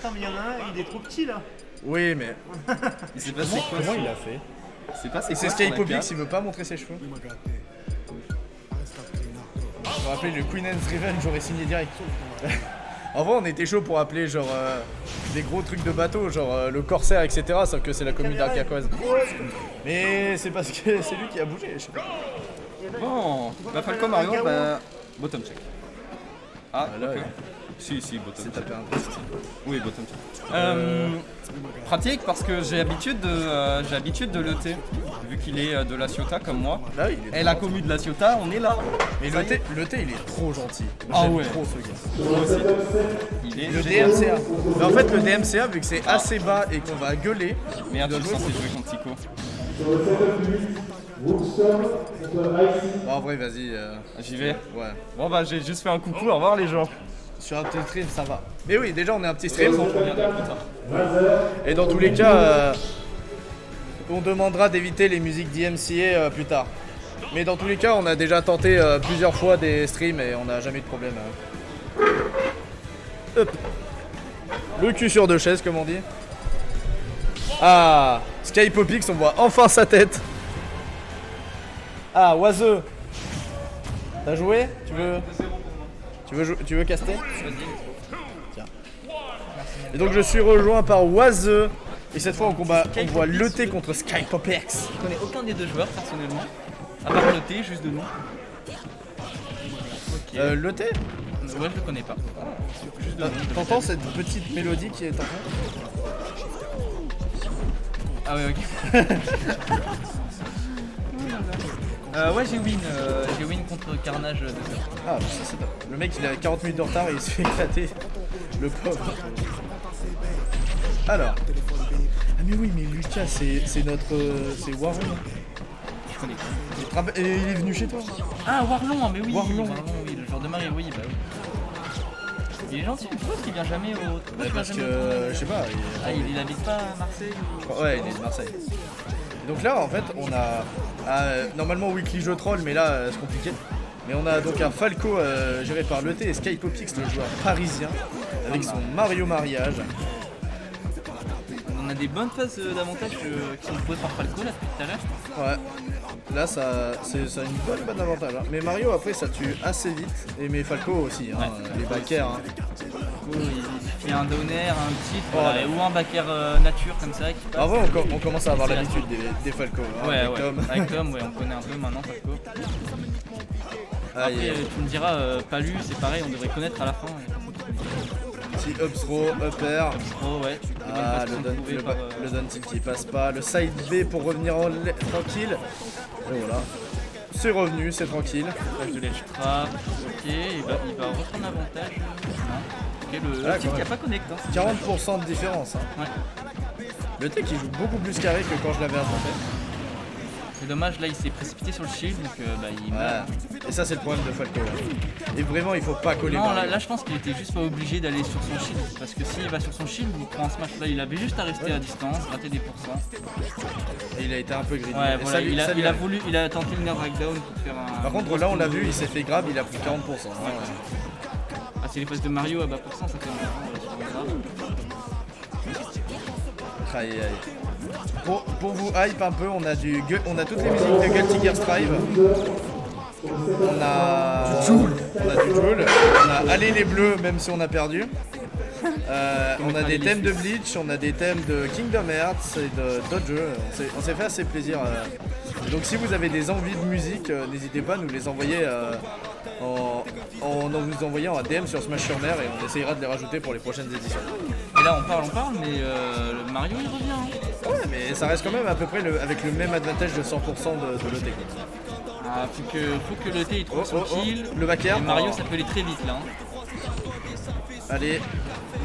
Attends, mais il y en a un, il est trop petit là. Oui, mais Il s'est passé quoi? comment il a fait? C'est passé Et c'est quoi sur la Skypopix, carte il veut pas montrer ses cheveux. Je me rappelle le Queen Anne's Revenge, j'aurais signé direct. En vrai, on était chaud pour appeler genre des gros trucs de bateau, genre le Corsair, etc. Sauf que c'est la commune d'Arcacoise. Mais c'est parce que c'est lui qui a bougé, je sais pas. Bon, bah Falco Mario, bah bottom check. Ah, Là, ok. ouais. Si, bottom C'est check. tapé un test. Oui, bottom check. Pratique parce que j'ai l'habitude de l'ET, vu qu'il est de la Ciotat comme moi. Là, il est Et la commu de la Ciotat, on est là. Mais le thé, il est trop gentil. Ah J'aime ouais. trop ce gars. Moi aussi. Il est Le génial. DMCA. Mais en fait, le DMCA, vu que c'est assez bas et qu'on va gueuler, Merde, il je doit suis jouer censé jouer contre Tico. Bon, en vrai, vas-y. J'y vais. Ouais. Bon bah j'ai juste fait un coucou, au revoir les gens. Sur un petit stream, ça va. Mais oui, déjà, on est un petit stream. Je reviendrai plus tard. Et dans tous les cas, on demandera d'éviter les musiques d'IMCA plus tard. Mais dans tous les cas, on a déjà tenté plusieurs fois des streams et on n'a jamais eu de problème. Hop. Le cul sur deux chaises, comme on dit. Ah, Skypopix, on voit enfin sa tête. Ah, Oiseux. T'as joué? Tu veux caster? Tiens. Et donc je suis rejoint par Oiseux. Et cette fois on voit l'ET contre Skypopix. Je connais aucun des deux joueurs personnellement, à part le T, juste de nom. L'ET? Ouais, je le connais pas. Juste de nom, je le T'entends sais. cette petite mélodie qui est en fond? Ah ouais, ok. Ouais, j'ai win contre Carnage 2 heures. Ah, ça c'est top. Le mec il a 40 minutes de retard et il se fait éclater. Le pauvre. Alors. Ah mais oui, mais Lucas c'est notre... c'est Warlon. Je connais pas. Tu te rappelles- et il est venu chez toi. Ah, Warlon, mais oui, Warlon. oui, le joueur de Mario, oui, bah oui. Il est gentil, pourquoi est-ce qu'il vient jamais au... Pourquoi il vient Parce jamais que, je sais pas. Ah, il habite pas à Marseille ou... Ouais, il est de Marseille. Et donc là, en fait, on a normalement Weekly Jeu Troll, mais là, c'est compliqué. Mais on a donc un Falco géré par l'ET et Skypopix, le joueur parisien, avec son Mario Mariage. On a des bonnes phases d'avantage qui sont proposées par Falco là depuis tout à l'heure. Ouais. Là, ça a une bonne avantage. Hein. Mais Mario, après, ça tue assez vite. Et mais Falco aussi, hein, Ouais. les backers. Hein. Du coup, il fait un downer, un petit, Ouais. ou un backer nature comme ça qui passe. En vrai, on commence à avoir l'habitude des Falco. Hein, Ouais, avec ouais. Tom. Avec Tom, ouais, on connaît un peu maintenant Falco. Après, Aïe. tu me diras, Palu, c'est pareil, on devrait connaître à la fin. Petit up throw, up air. Oh ouais, Ah, le down tilt qui passe pas. Le side B pour revenir tranquille. Et voilà. C'est revenu, c'est tranquille. Flash de l'edge trap, ok, il va reprendre l'avantage. Non. Ok, le Ah, tilt quand qui a même. pas connecté. Hein, 40% de différence. Hein. Ouais. Le tech il joue beaucoup plus carré que quand je l'avais affronté. C'est dommage, là il s'est précipité sur le shield, donc bah, il meurt. Ouais. Et ça c'est le problème de Falco. Hein. Et vraiment il faut pas coller. Non, Mario. là je pense qu'il était juste pas obligé d'aller sur son shield, parce que s'il va sur son shield, il prend un smash. Là il avait juste à rester à distance, gratter des pourcents. Et il a été un peu greedy. Ouais, Et voilà, ça lui- ça lui arrive. il a tenté le nerf breakdown pour faire un... Par contre là on l'a vu, il s'est fait grab, il a pris 40%. Hein. Ah, c'est les phases de Mario à bas pourcent, ça fait un Aïe aïe. Pour vous hype un peu, on a toutes les musiques de Guilty Gear Strive. On a du Joule, on a Allez les Bleus même si on a perdu. On a des thèmes de Bleach, on a des thèmes de Kingdom Hearts et d'autres jeux. On s'est fait assez plaisir. Donc si vous avez des envies de musique, n'hésitez pas à nous les envoyer en nous envoyant un DM sur Smash sur Mer et on essayera de les rajouter pour les prochaines éditions. Et là on parle, mais le Mario il revient. Hein. Ouais, mais ça reste quand même à peu près avec le même avantage de 100% de l'ET. Ah, faut que le T il trouve son kill. Le backer. Et Mario Oh. ça peut aller très vite là. Hein. Allez,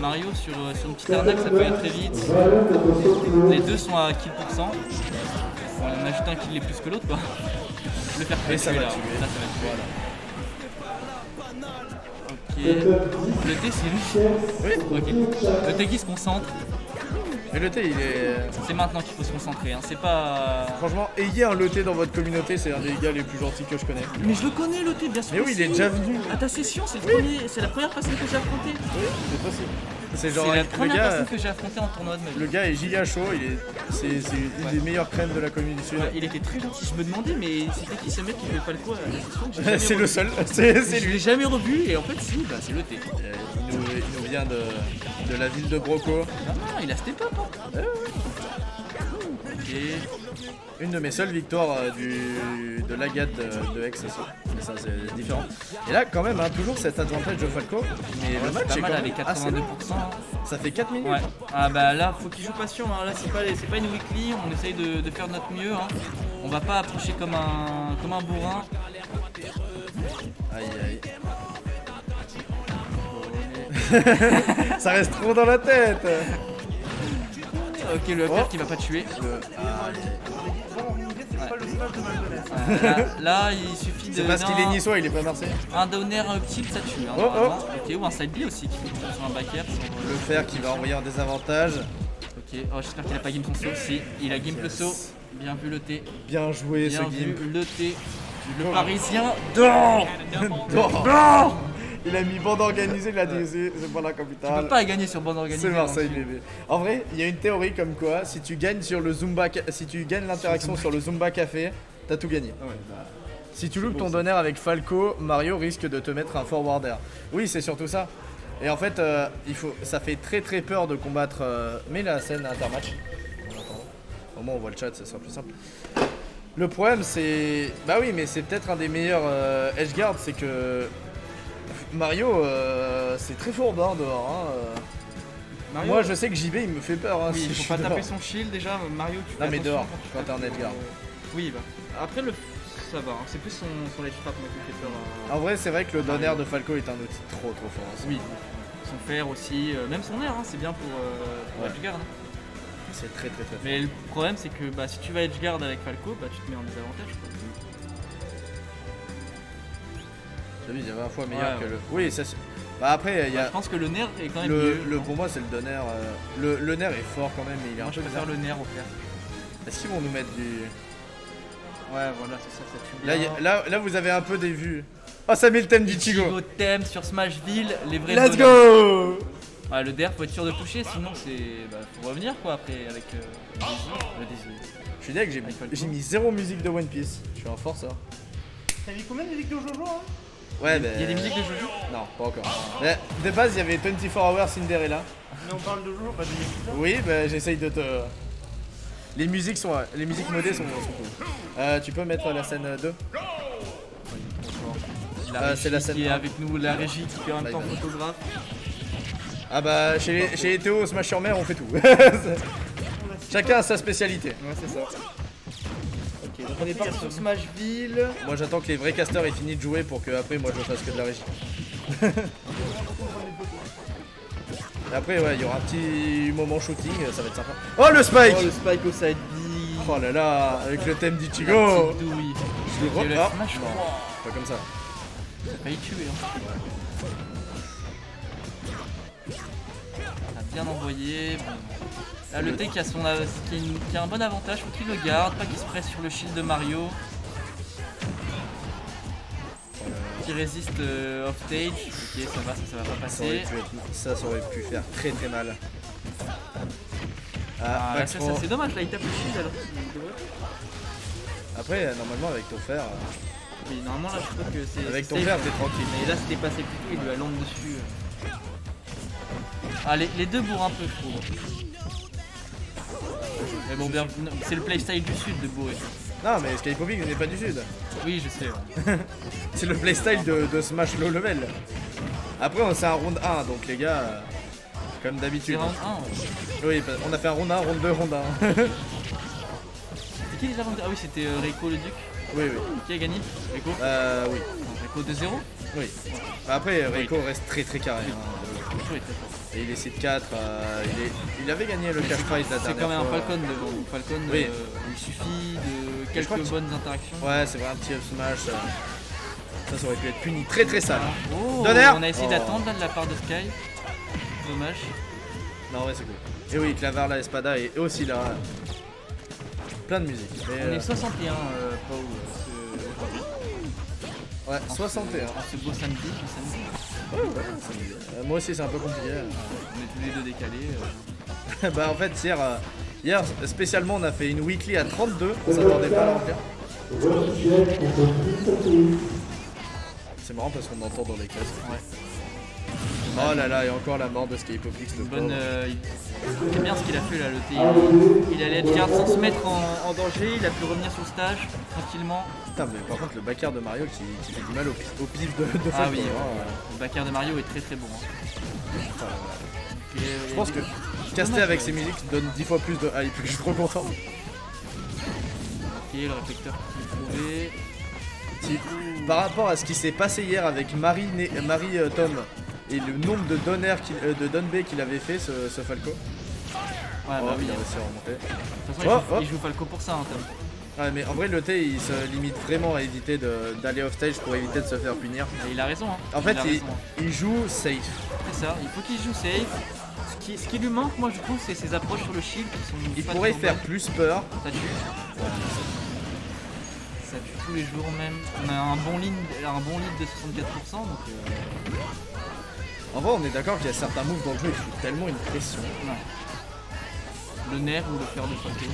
Mario sur une petite arnaque ça peut aller très vite. Les deux sont à kill %. Bon, il y en a juste un qui l'est plus que l'autre quoi. Je vais faire et ça tuer, va là. tuer. Là, ça va tuer. Ok. Le T c'est lui. Oui. Ok. Le T qui se concentre. Mais l'ET il est... C'est maintenant qu'il faut se concentrer. Hein. C'est pas. Franchement, ayez un l'ET dans votre communauté, c'est un des gars les plus gentils que je connais. Mais je le connais le T bien sûr. Mais oui, il est déjà venu. À ta session, c'est la première personne que j'ai affrontée. Oui, c'est possible. C'est C'est genre la le première gars, personne que j'ai affrontée en tournoi de ma vie. le gars est giga chaud, c'est une Ouais. des meilleures crèmes de la commune du Sud. Ouais, il était très gentil. Je me demandais, mais c'était qui ce mec qui fait pas le coup à la session que j'ai jamais C'est le revu. seul, c'est Je lui. l'ai jamais revu et en fait, si, bah, c'est le T. Il nous vient de la ville de Broco. Non, non, il a step up. Hein. Ok. Une de mes seules victoires de l'Agathe de Hex aussi. Mais ça c'est différent. Et là quand même, hein, toujours cet advantage de Falco. Mais le match C'est est pas quand mal même avec assez 82%. long. Hein. Ça fait 4 minutes. Ouais. Ah bah là, faut qu'il joue patient. Hein. Là, c'est pas une weekly. On essaye de faire de notre mieux. Hein. On va pas approcher comme un bourrin. Aïe aïe. Ça reste trop dans la tête. Ok, le upper qui va pas tuer. C'est pas le smash de Maldenez. Là, il suffit de. C'est parce qu'il est niçois, il est pas marseillais. Un downer, un uptilt, ça tue. Hein, Oh, normalement. Ok, ou un side B aussi qui peut tirer sur un back air. Le fer qui va envoyer en désavantage. Ok, oh, j'espère qu'il a pas game son saut. Si, il a game le saut. Bien vu le T. Bien joué Bien ce vu game. le T. Le parisien. Dors. Non. Il a mis bande organisée, il a dit c'est pas la Tu peux capitale. pas gagner sur bande organisée. C'est Marseille hein. bébé. En vrai, il y a une théorie comme quoi si tu gagnes sur le Zumba, si tu gagnes l'interaction sur le Zumba Café, t'as tout gagné. Si tu loupes ton donner avec Falco, Mario risque de te mettre un forwarder. Oui, c'est surtout ça. Et en fait, ça fait très très peur de combattre. Mais la scène intermatch. Au moins on voit le chat, ça sera plus simple. Le problème c'est, bah oui, mais c'est peut-être un des meilleurs edgeguard, c'est que Mario, c'est très fourbe hein, dehors. Hein. Mario, Moi je sais que JB il me fait peur. Hein, oui, si il je faut suis pas taper dehors. son shield déjà. Mario, tu fais Non mais attention dehors, tu quand t'es tapes, en edgeguard. Oui, bah. Après, ça va. Hein. C'est plus son ledge trap moi, qui me fait peur. En vrai, c'est vrai que le donner de Falco est un outil trop fort. Aussi. Oui. Son fer aussi, même son air, hein, c'est bien pour Ouais. edgeguard. Hein. C'est très fort. Mais le problème, c'est que bah, si tu vas edgeguard avec Falco, bah, tu te mets en désavantage. Quoi. J'ai vu, il y avait un fois meilleur Ouais, que ouais. le. Oui, ça c'est. Bah après, il y Bah, a. je pense que le nerf est quand même mieux. Pour moi, c'est le donner. Le nerf est fort quand même, mais il est Moi, un je peu préfère bizarre. le nerf au fer. Est-ce qu'ils vont nous mettre du. Ouais, voilà, c'est ça, ça tue Là, bien. là, vous avez un peu des vues. Oh, ça met le thème d'Ichigo. Ichigo thème sur Smashville, les vrais Let's bonhommes. go. Ouais, le DER faut être sûr de toucher, sinon c'est. Bah, faut revenir quoi après avec le désir. Je suis d'accord, Avec Falco. j'ai mis 0 musique de One Piece. Je suis un forceur. T'as mis combien de musiques de Jojo hein? Ouais, Il y a des musiques de Jojo. Non, pas encore. Mais, de base, il y avait 24 Hours Cinderella. Mais on parle de Jojo, pas de musique. Oui, bah j'essaye de te. Les musiques modées sont cool. Tu peux mettre la scène 2. La c'est régie la scène qui est un. avec nous, la régie qui fait en même temps Bye bye. photographe. Ah bah chez les Théo Smash sur mer on fait tout. Chacun a sa spécialité. Ouais, c'est ça. Ok, donc on est parti sur Smashville. Moi j'attends que les vrais casters aient fini de jouer pour que après moi je fasse que de la régie. Et après ouais il y aura un petit moment shooting, ça va être sympa. Oh le spike. Oh, le spike au side B. Oh là là, avec le thème La d'Ichigo. petite douille. Oh, Et le ah, smash, non, pas comme ça. ça a failli tuer. Hein. On a bien envoyé. Bon. Là, le T qui a, qui a un bon avantage, faut qu'il le garde, pas qu'il se presse sur le shield de Mario. Qui résiste off stage. Ok, ça va pas passer. Ça aurait pu faire très très mal. Ah, là, Max ça, Pro. c'est dommage, là il tape le shield alors qu'il devrait. Après normalement avec ton fer, Oui, normalement là je crois que c'est. avec ton safe. fer t'es tranquille. Mais là c'était passé plus tôt, il lui a l'ombre dessus. Ah, les deux bourrent un peu, je trouve. Mais bon, bien, c'est le playstyle du sud de bourrer. Non mais Sky Popping n'est pas du sud. Oui, je sais. Ouais. C'est le playstyle de Smash Low Level. Après c'est un round 1 donc les gars, comme C'est d'habitude. round 1. Oui, on a fait un round 1, round 2, round 1. C'était qui déjà round 2? Ah oui, c'était Reiko le Duc. Oui, oui. Qui a gagné? Reiko Oui. Reiko 2-0. Oui. Après Reiko reste très très carré. hein. Oui, très fort. Et il est seed 4, il avait gagné le cash prize la dernière fois. C'est quand même un Falcon devant. Donc Falcon, Oui. il suffit de je crois quelques que- bonnes interactions. Ouais, c'est vrai, un petit up smash. Ça aurait pu être puni très très sale. Oh, Donner. on a essayé Oh. d'attendre là de la part de Sky. Dommage. Non, ouais, c'est cool. Et oui, Clavar la Espada est aussi là. Plein de musique. Mais, On est 61, Pau. Ouais, 61. Ce beau samedi. Moi aussi c'est un peu compliqué. On est tous les deux décalés. Bah en fait hier spécialement on a fait une weekly à 32, on s'attendait pas à la remplir. C'est marrant parce qu'on entend dans les casques. Ouais. Oh là là, et encore la mort de Skypopix, le Bonne, pauvre. c'est bien ce qu'il a fait là, le T. Il allait être garde sans se mettre en danger, il a pu revenir sur le stage tranquillement. Putain, mais par contre le backer de Mario qui fait du mal au pif de Ah Falco, oui, hein. le backer de Mario est très très bon. hein. Putain, Et, je pense que caster avec ses musiques donne 10 fois plus de hype, je suis trop content. Ok, le réflecteur qui est trouvé. Par rapport à ce qui s'est passé hier avec Marie Tom et le nombre de Donbay qu'il avait fait ce Falco. Ouais, bah oui. Il a réussi à remonter. De toute façon, Oh, il joue Falco pour ça, hein, Tom. Ouais, mais en vrai le T il se limite vraiment à éviter d'aller off stage pour éviter de se faire punir. Et il a raison. Hein. En fait il a raison, hein. il joue safe. C'est ça, il faut qu'il joue safe. Ce qui lui manque, moi je trouve, c'est ses approches sur le shield qui sont. Il pas pourrait toujours faire bonnes. plus peur. Ça tue. Ça tue tous les jours même. On a un bon lead de 64%, donc En vrai on est d'accord qu'il y a certains moves dans le jeu qui foutent tellement une pression. ouais. Le nerf ou le fer de Falco.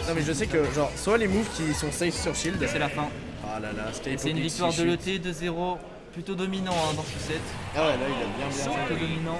Non mais je sais que genre soit les moves qui sont safe sur shield. C'est la fin. Ah là là, Skypopix. C'est une victoire de il l'ET 2-0. Plutôt dominant hein, dans ce set. Ah ouais là il a bien Plutôt dominant.